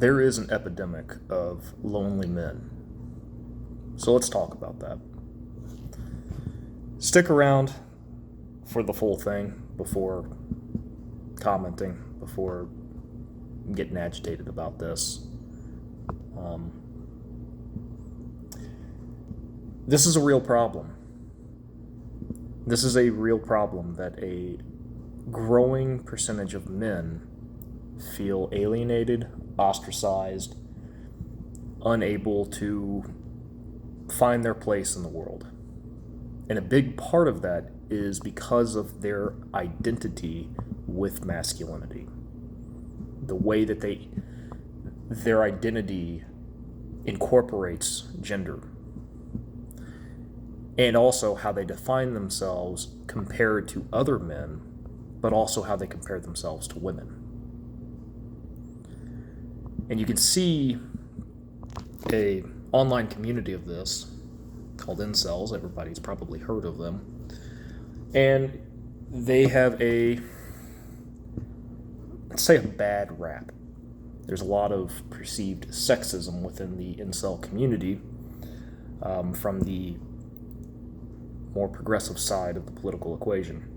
there is an epidemic of lonely men. So let's talk about that. Stick around for the full thing before commenting, before getting agitated about this. This is a real problem. This is a real problem that a growing percentage of men feel alienated, ostracized, unable to find their place in the world. And a big part of that is because of their identity with masculinity. The way that their identity incorporates gender. And also how they define themselves compared to other men, but also how they compare themselves to women. And you can see a online community of this called incels. Everybody's probably heard of them. And they have let's say a bad rap. There's a lot of perceived sexism within the incel community from the more progressive side of the political equation.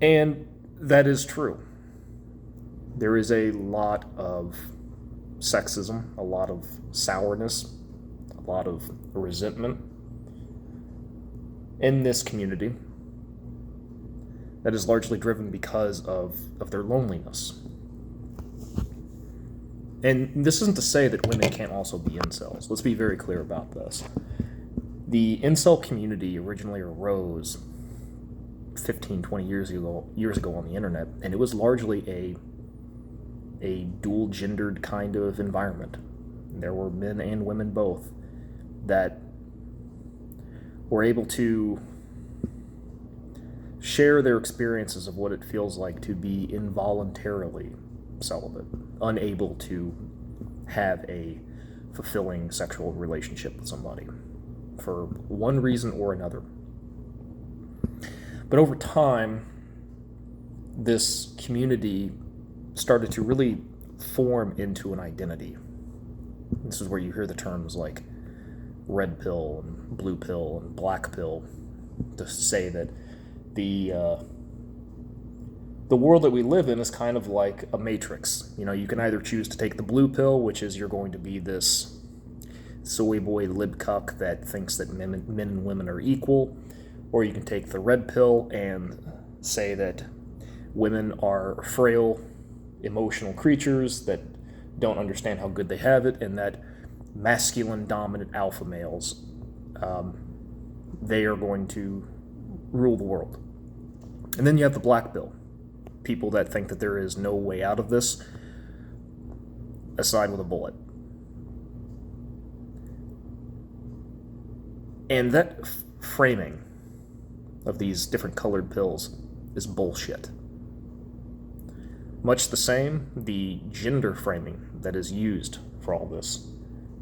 And that is true. There is a lot of sexism, a lot of sourness, a lot of resentment in this community that is largely driven because of their loneliness. And this isn't to say that women can't also be incels. Let's be very clear about this. The incel community originally arose 15, 20 years ago on the internet, and it was largely a dual-gendered kind of environment. There were men and women both that were able to share their experiences of what it feels like to be involuntarily celibate, unable to have a fulfilling sexual relationship with somebody for one reason or another. But over time, this community started to really form into an identity. This is where you hear the terms like red pill and blue pill and black pill to say that the world that we live in is kind of like a matrix. You know, you can either choose to take the blue pill, which is you're going to be this soy boy libcuck that thinks that men and women are equal, or you can take the red pill and say that women are frail, emotional creatures that don't understand how good they have it, and that masculine dominant alpha males, they are going to rule the world. And then you have the black pill, people that think that there is no way out of this aside with a bullet. And that framing of these different colored pills is bullshit. Much the same, the gender framing that is used for all this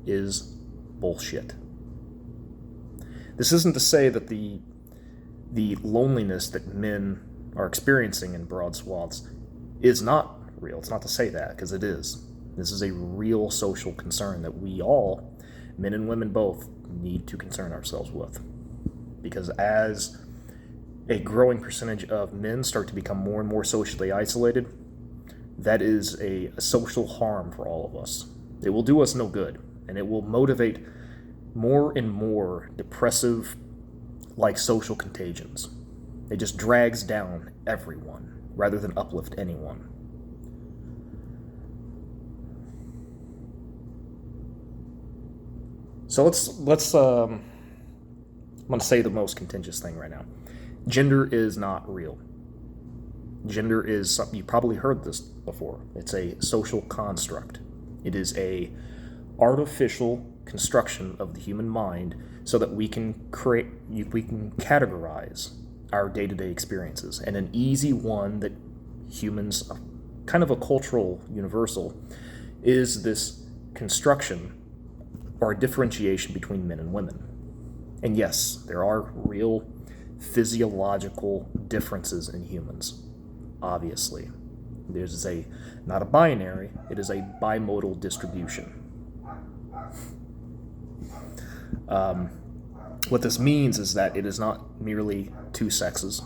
is bullshit. This isn't to say that the loneliness that men are experiencing in broad swaths is not real. It's not to say that, because it is. This is a real social concern that we all, men and women both, need to concern ourselves with. Because as a growing percentage of men start to become more and more socially isolated, that is a social harm for all of us. It will do us no good, and it will motivate more and more depressive, like social contagions. It just drags down everyone rather than uplift anyone. So let's I'm going to say the most contentious thing right now. Gender is not real. Gender is something, you probably heard this before. It's a social construct. It is a artificial construction of the human mind so that we can categorize our day-to-day experiences. And an easy one that humans, kind of a cultural universal, is this construction or a differentiation between men and women. And yes, there are real physiological differences in humans, obviously. There's not a binary, it is a bimodal distribution. What this means is that it is not merely two sexes,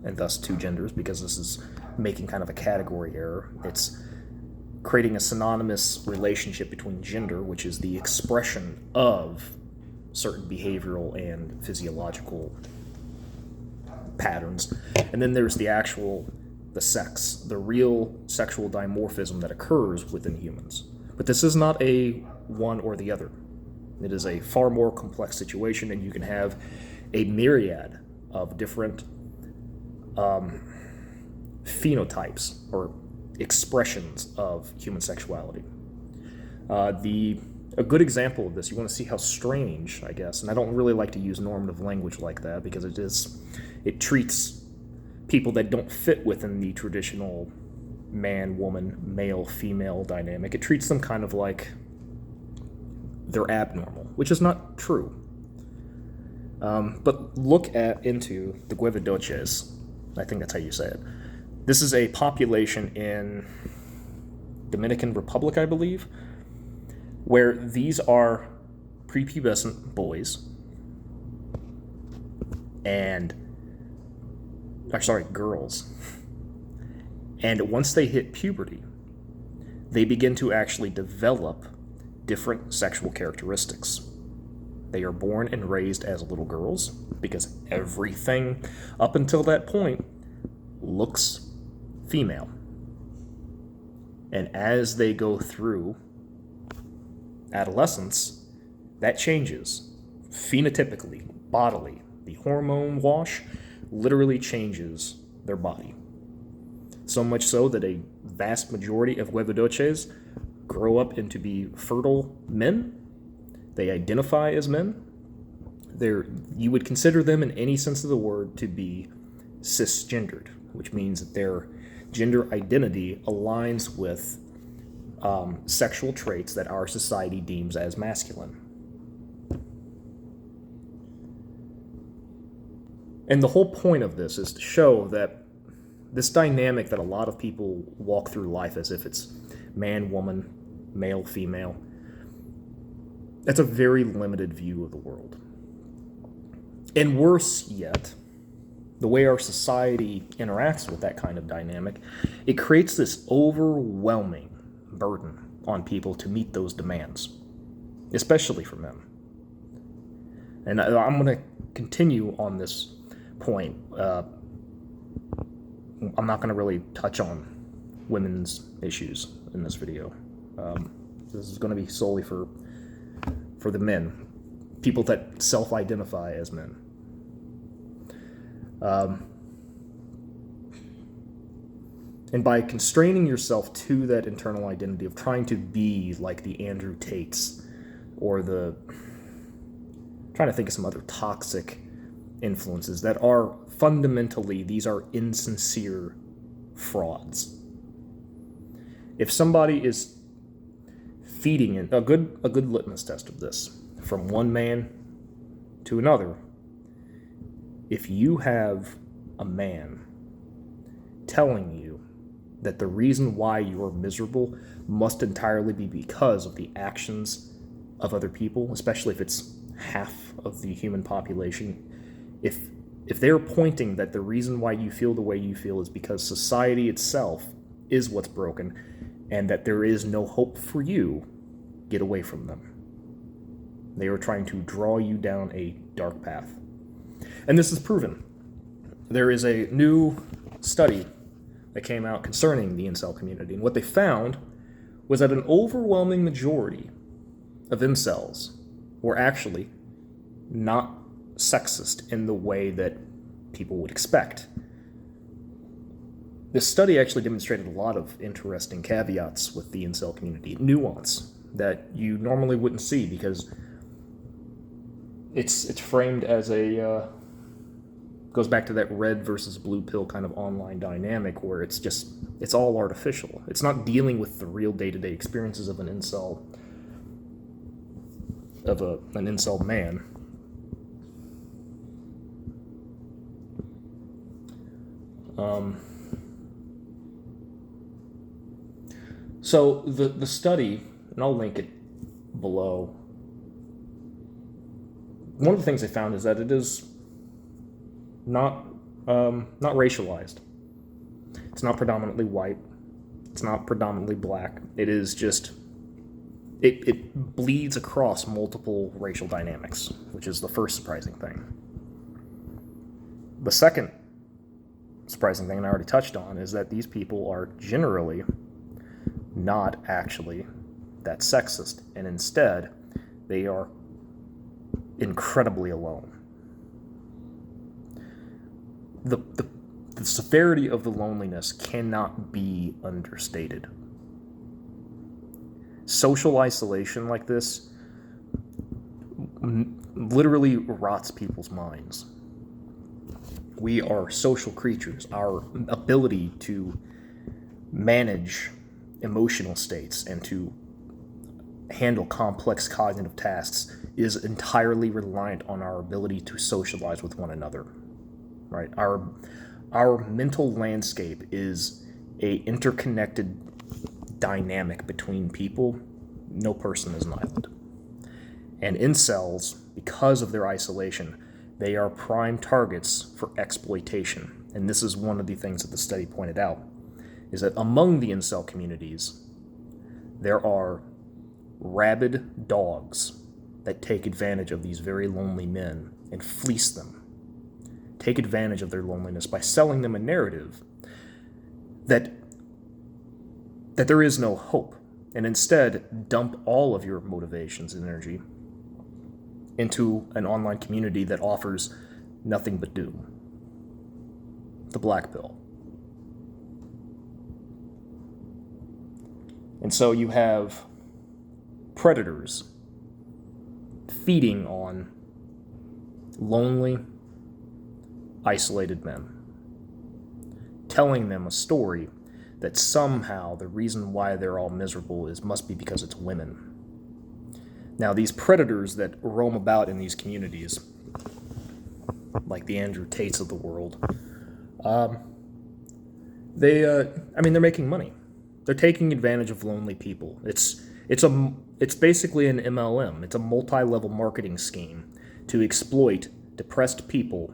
and thus two genders, because this is making kind of a category error. It's creating a synonymous relationship between gender, which is the expression of certain behavioral and physiological patterns, and then there's the sex, the real sexual dimorphism that occurs within humans. But this is not a one or the other. It is a far more complex situation, and you can have a myriad of different phenotypes or expressions of human sexuality. A good example of this, you want to see how strange, I guess, and I don't really like to use normative language like that because it treats people that don't fit within the traditional man, woman, male, female dynamic. It treats them kind of like they're abnormal, which is not true. But look into the Guevedoces. I think that's how you say it. This is a population in Dominican Republic, I believe, where these are prepubescent boys girls. And once they hit puberty, they begin to actually develop different sexual characteristics. They are born and raised as little girls because everything up until that point looks female. And as they go through adolescence, that changes phenotypically, bodily. The hormone wash literally changes their body. So much so that a vast majority of Guevedoces grow up into be fertile men. They identify as men. You would consider them in any sense of the word to be cisgendered, which means that their gender identity aligns with sexual traits that our society deems as masculine. And the whole point of this is to show that this dynamic that a lot of people walk through life as if it's man, woman, male, female, that's a very limited view of the world. And worse yet, the way our society interacts with that kind of dynamic, it creates this overwhelming burden on people to meet those demands, especially for men. And I'm going to continue on this point. I'm not going to really touch on women's issues in this video. This is going to be solely for the men, people that self-identify as men. And by constraining yourself to that internal identity of trying to be like the Andrew Tates or trying to think of some other toxic influences that are fundamentally, these are insincere frauds. If somebody is feeding in a good litmus test of this from one man to another, if you have a man telling you that the reason why you're miserable must entirely be because of the actions of other people, especially if it's half of the human population, if they're pointing that the reason why you feel the way you feel is because society itself is what's broken and that there is no hope for you, get away from them. They are trying to draw you down a dark path. And this is proven. There is a new study that came out concerning the incel community, and what they found was that an overwhelming majority of incels were actually not sexist in the way that people would expect. This study actually demonstrated a lot of interesting caveats with the incel community, nuance that you normally wouldn't see because it's framed as goes back to that red versus blue pill kind of online dynamic where it's all artificial. It's not dealing with the real day-to-day experiences of an incel man. So the study, and I'll link it below, one of the things they found is that it is not not racialized. It's not predominantly white. It's not predominantly black. It is just it bleeds across multiple racial dynamics, which is the first surprising thing. The second surprising thing, and I already touched on, is that these people are generally not actually that sexist, and instead they are incredibly alone. The severity of the loneliness cannot be understated. Social isolation like this literally rots people's minds. We are social creatures. Our ability to manage emotional states and to handle complex cognitive tasks is entirely reliant on our ability to socialize with one another. Right? Our mental landscape is a interconnected dynamic between people. No person is an island. And incels, because of their isolation, they are prime targets for exploitation. And this is one of the things that the study pointed out, is that among the incel communities, there are rabid dogs that take advantage of these very lonely men and fleece them. Take advantage of their loneliness by selling them a narrative that there is no hope, and instead dump all of your motivations and energy into an online community that offers nothing but doom. The black pill. And so you have predators feeding on lonely, isolated men, telling them a story that somehow the reason why they're all miserable must be because it's women. Now, these predators that roam about in these communities, like the Andrew Tates of the world, they're making money. They're taking advantage of lonely people. It's basically an MLM. It's a multi-level marketing scheme to exploit depressed people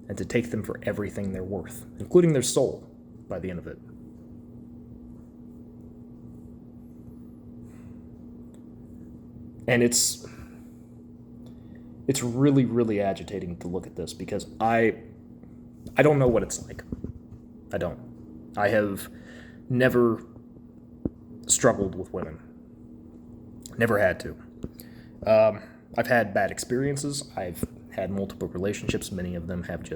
and to take them for everything they're worth, including their soul, by the end of it. And it's really, really agitating to look at this, because I don't know what it's like. I don't. I have never struggled with women. Never had to. I've had bad experiences. I've had multiple relationships. Many of them have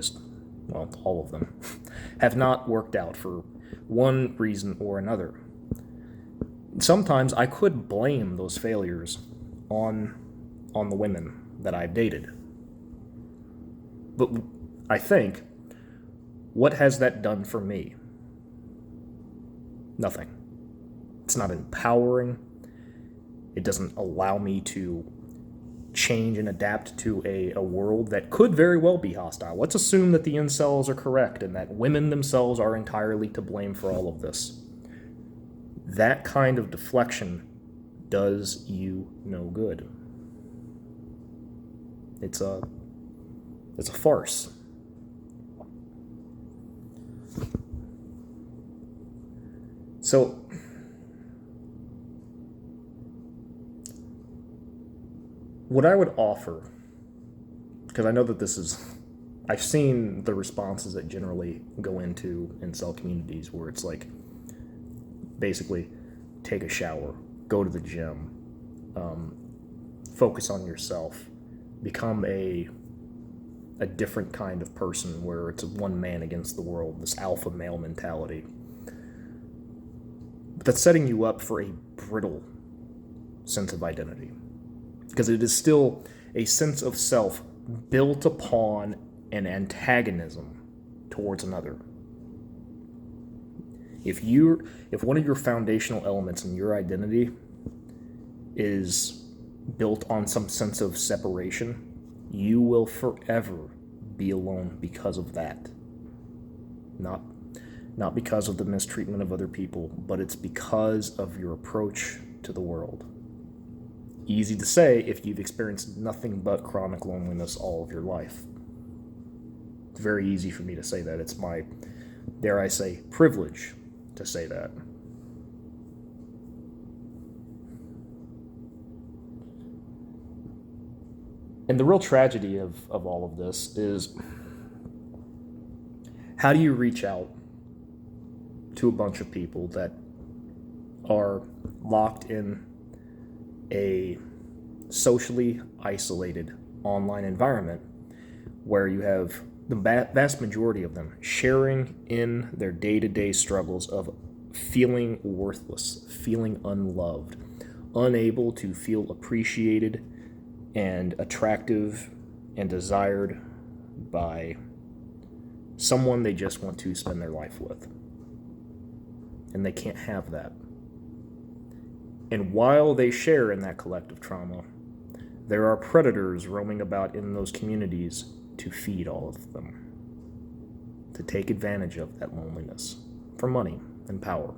all of them, have not worked out for one reason or another. Sometimes I could blame those failures on the women that I've dated. But I think, what has that done for me? Nothing. It's not empowering. It doesn't allow me to change and adapt to a world that could very well be hostile. Let's assume that the incels are correct and that women themselves are entirely to blame for all of this. That kind of deflection does you no good. It's a farce. So what I would offer, because I know that I've seen the responses that generally go into incel communities where it's like, basically, take a shower, go to the gym, focus on yourself, become a different kind of person where it's one man against the world, this alpha male mentality. But that's setting you up for a brittle sense of identity, because it is still a sense of self built upon an antagonism towards another. If one of your foundational elements in your identity is built on some sense of separation, you will forever be alone because of that. not because of the mistreatment of other people, but it's because of your approach to the world. Easy to say if you've experienced nothing but chronic loneliness all of your life. It's very easy for me to say that. It's my, dare I say, privilege to say that. And the real tragedy of all of this is, how do you reach out to a bunch of people that are locked in a socially isolated online environment where you have the vast majority of them sharing in their day-to-day struggles of feeling worthless, feeling unloved, unable to feel appreciated and attractive and desired by someone they just want to spend their life with. And they can't have that. And while they share in that collective trauma, there are predators roaming about in those communities to feed all of them, to take advantage of that loneliness for money and power.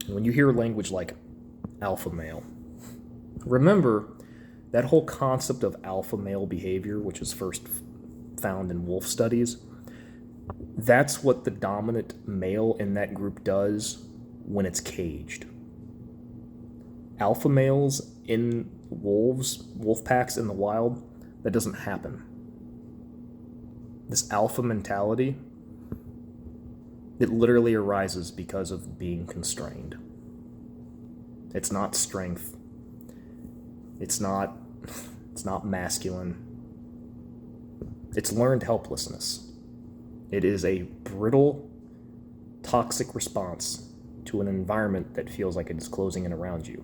When you hear language like alpha male, remember that whole concept of alpha male behavior, which is first found in wolf studies. That's what the dominant male in that group does when it's caged. Alpha males in wolf packs in the wild, that doesn't happen. This alpha mentality, it literally arises because of being constrained. It's not strength. It's not masculine. It's learned helplessness. It is a brittle, toxic response to an environment that feels like it is closing in around you.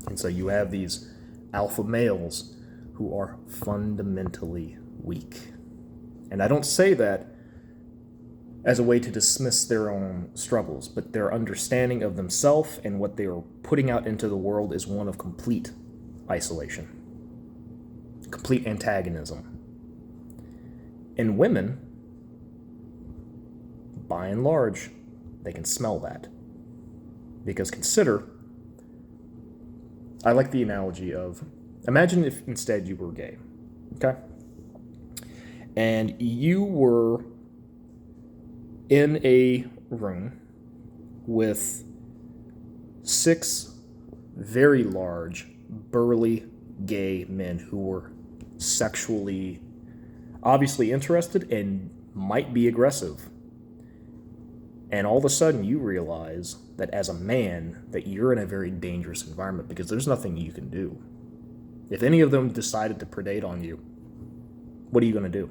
And so you have these alpha males who are fundamentally weak. And I don't say that as a way to dismiss their own struggles, but their understanding of themselves and what they are putting out into the world is one of complete isolation, complete antagonism. And women, by and large, they can smell that. Because consider, I like the analogy of, imagine if instead you were gay, okay? And you were in a room with 6 very large, burly, gay men who were sexually, obviously interested and might be aggressive. And all of a sudden you realize that as a man, that you're in a very dangerous environment because there's nothing you can do. If any of them decided to predate on you, what are you going to do?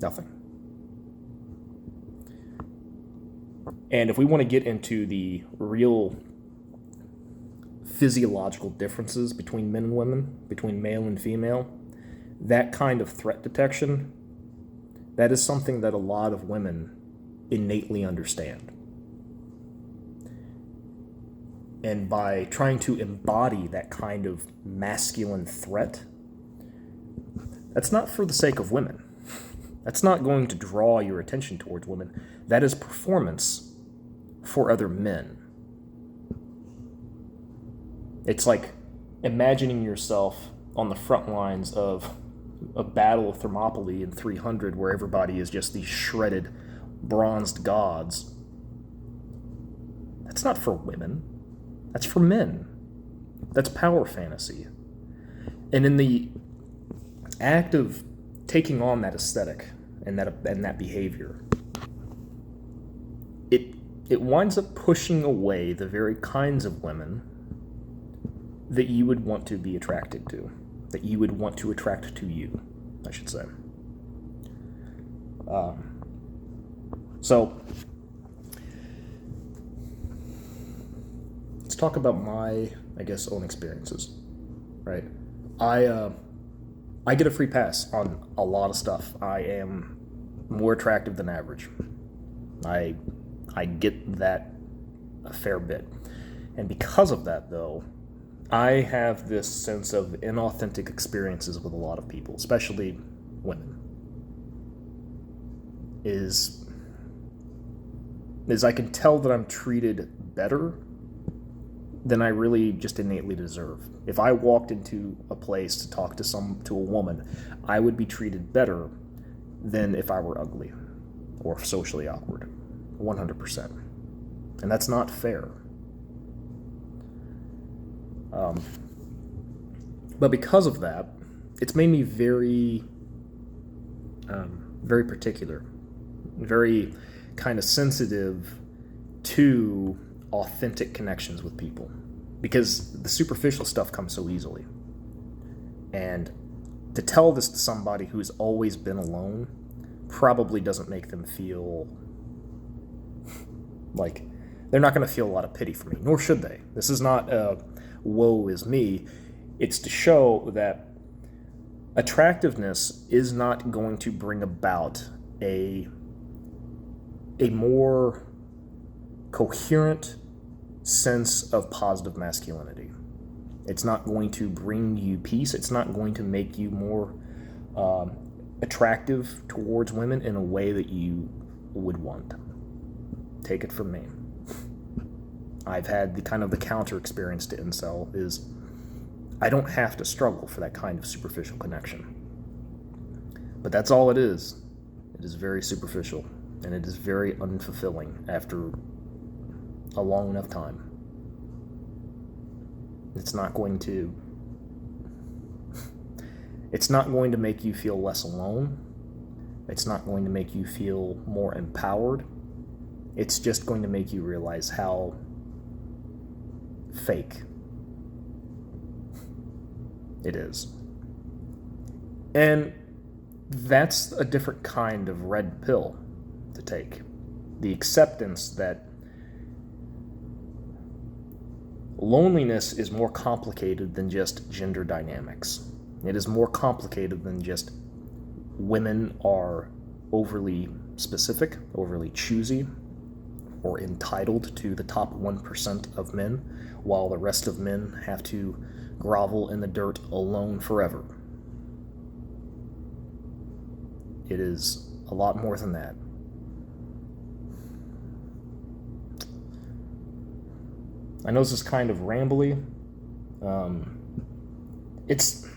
Nothing. And if we want to get into the real physiological differences between men and women, between male and female, that kind of threat detection, that is something that a lot of women innately understand. And by trying to embody that kind of masculine threat, that's not for the sake of women. That's not going to draw your attention towards women. That is performance for other men. It's like imagining yourself on the front lines of a battle of Thermopylae in 300 where everybody is just these shredded, bronzed gods. That's not for women. That's for men. That's power fantasy. And in the act of taking on that aesthetic and that behavior, it winds up pushing away the very kinds of women that you would want to be attracted to, that you would want to attract to you, I should say. So let's talk about my, I guess, own experiences, right? I get a free pass on a lot of stuff. I am more attractive than average. I get that a fair bit. And because of that, though, I have this sense of inauthentic experiences with a lot of people, especially women. is I can tell that I'm treated better than I really just innately deserve. If I walked into a place to talk to a woman, I would be treated better than if I were ugly or socially awkward. 100%. And that's not fair. But because of that, it's made me very, very particular, very kind of sensitive to authentic connections with people, because the superficial stuff comes so easily. And to tell this to somebody who's always been alone probably doesn't make them feel like they're not going to feel a lot of pity for me, nor should they. This is not woe is me. It's to show that attractiveness is not going to bring about a more coherent sense of positive masculinity. It's not going to bring you peace. It's not going to make you more attractive towards women in a way that you would want. Take it from me. I've had the counter experience to incel is I don't have to struggle for that kind of superficial connection. But that's all it is. It is very superficial, and it is very unfulfilling after a long enough time. It's not going to make you feel less alone. It's not going to make you feel more empowered. It's just going to make you realize how fake it is. And that's a different kind of red pill to take. The acceptance that loneliness is more complicated than just gender dynamics. It is more complicated than just women are overly specific, overly choosy, or entitled to the top 1% of men, while the rest of men have to grovel in the dirt alone forever. It is a lot more than that. I know this is kind of rambly. It's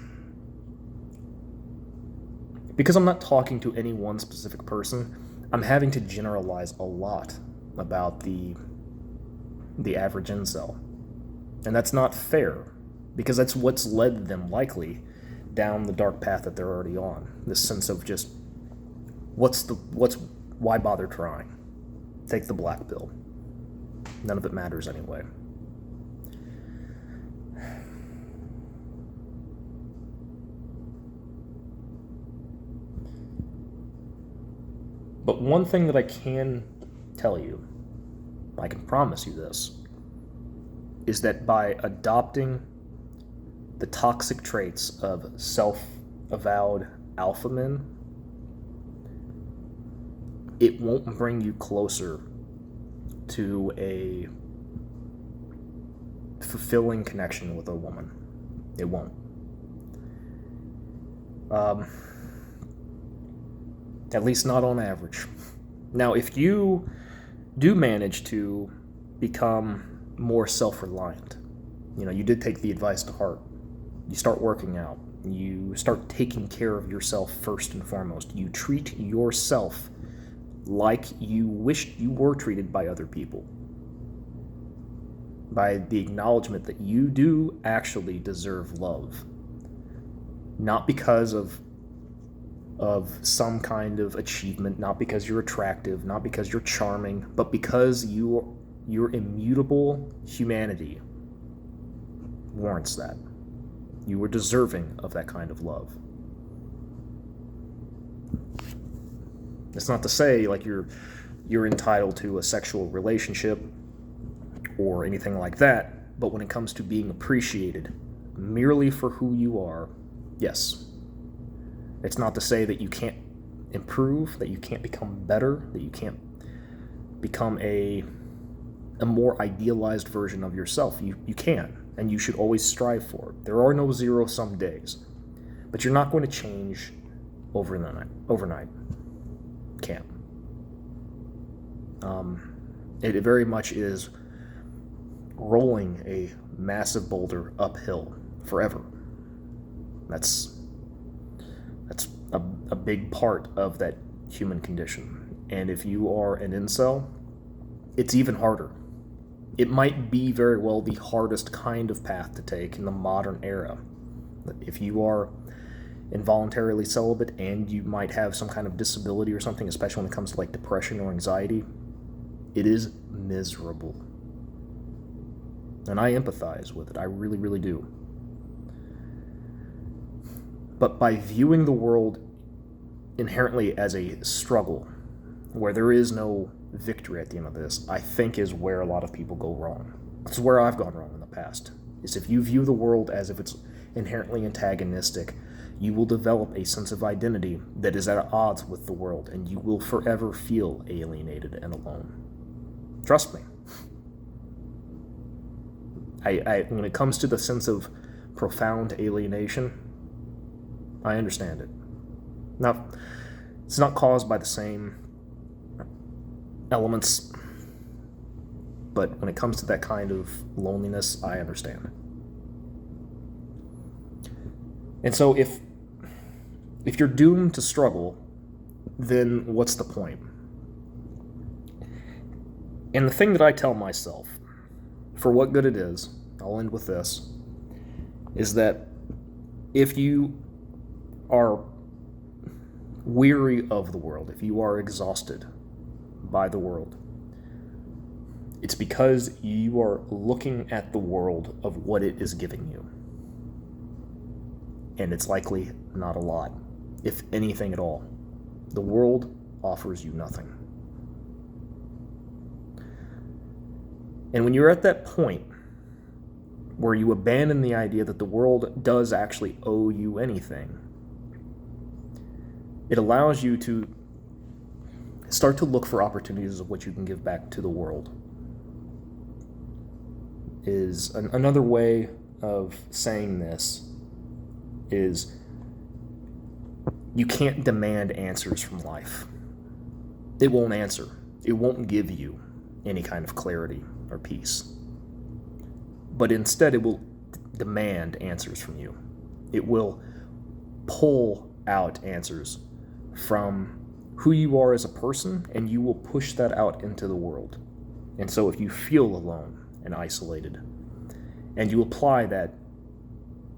because I'm not talking to any one specific person, I'm having to generalize a lot about the average incel. And that's not fair, because that's what's led them likely down the dark path that they're already on. This sense of just why bother trying? Take the black pill. None of it matters anyway. But one thing that I can tell you, I can promise you this, is that by adopting the toxic traits of self-avowed alpha men, it won't bring you closer to a fulfilling connection with a woman. It won't. At least not on average. Now, if you do manage to become more self-reliant, you did take the advice to heart, you start working out, you start taking care of yourself first and foremost, you treat yourself like you wished you were treated by other people, by the acknowledgement that you do actually deserve love, not because of some kind of achievement, not because you're attractive, not because you're charming, but because your immutable humanity warrants that. You are deserving of that kind of love. It's not to say like you're entitled to a sexual relationship or anything like that, but when it comes to being appreciated merely for who you are, yes. It's not to say that you can't improve, that you can't become better, that you can't become a more idealized version of yourself. You can, and you should always strive for it. There are no zero-sum days, but you're not going to change overnight. Can't. It very much is rolling a massive boulder uphill forever. That's a big part of that human condition. And if you are an incel, it's even harder. It might be very well the hardest kind of path to take in the modern era. If you are involuntarily celibate and you might have some kind of disability or something, especially when it comes to like depression or anxiety, it is miserable. And I empathize with it. I really, really do. But by viewing the world inherently as a struggle, where there is no victory at the end of this, I think is where a lot of people go wrong. This is where I've gone wrong in the past. Is if you view the world as if it's inherently antagonistic, you will develop a sense of identity that is at odds with the world, and you will forever feel alienated and alone. Trust me. When it comes to the sense of profound alienation, I understand it. Now, it's not caused by the same elements, but when it comes to that kind of loneliness, I understand. And so if you're doomed to struggle, then what's the point? And the thing that I tell myself, for what good it is, I'll end with this, is that if you are weary of the world, if you are exhausted by the world, it's because you are looking at the world of what it is giving you. And it's likely not a lot, if anything at all. The world offers you nothing. And when you're at that point where you abandon the idea that the world does actually owe you anything, it allows you to start to look for opportunities of what you can give back to the world. Is another way of saying this is you can't demand answers from life. It won't answer. It won't give you any kind of clarity or peace. But instead, it will demand answers from you. It will pull out answers from who you are as a person, and you will push that out into the world. And so if you feel alone and isolated, and you apply that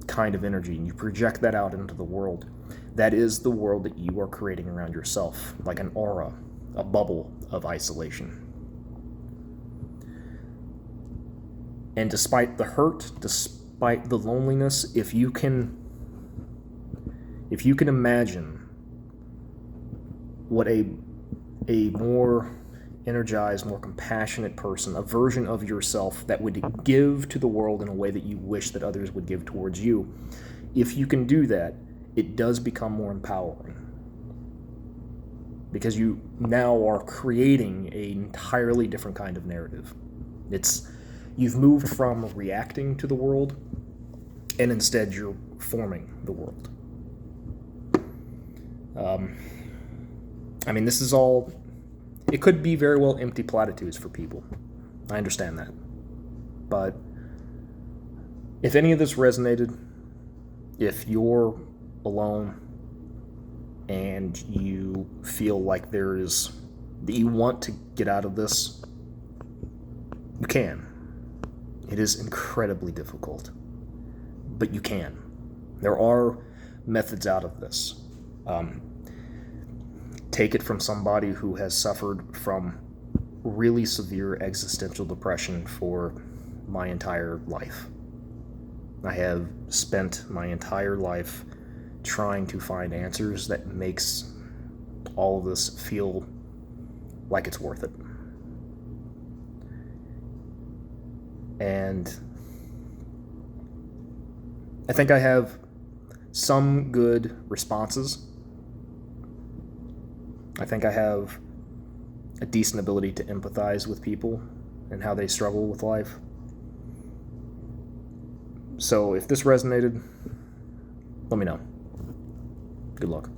kind of energy and you project that out into the world, that is the world that you are creating around yourself, like an aura, a bubble of isolation. And despite the hurt, despite the loneliness, if you can imagine what a more energized, more compassionate person, a version of yourself that would give to the world in a way that you wish that others would give towards you, if you can do that, it does become more empowering. Because you now are creating an entirely different kind of narrative. You've moved from reacting to the world, and instead you're forming the world. This is all, it could be very well empty platitudes for people. I understand that. But if any of this resonated, if you're alone and you feel like that you want to get out of this, you can. It is incredibly difficult, but you can. There are methods out of this. Take it from somebody who has suffered from really severe existential depression for my entire life. I have spent my entire life trying to find answers that makes all of this feel like it's worth it. And I think I have some good responses. I think I have a decent ability to empathize with people and how they struggle with life. So if this resonated, let me know. Good luck.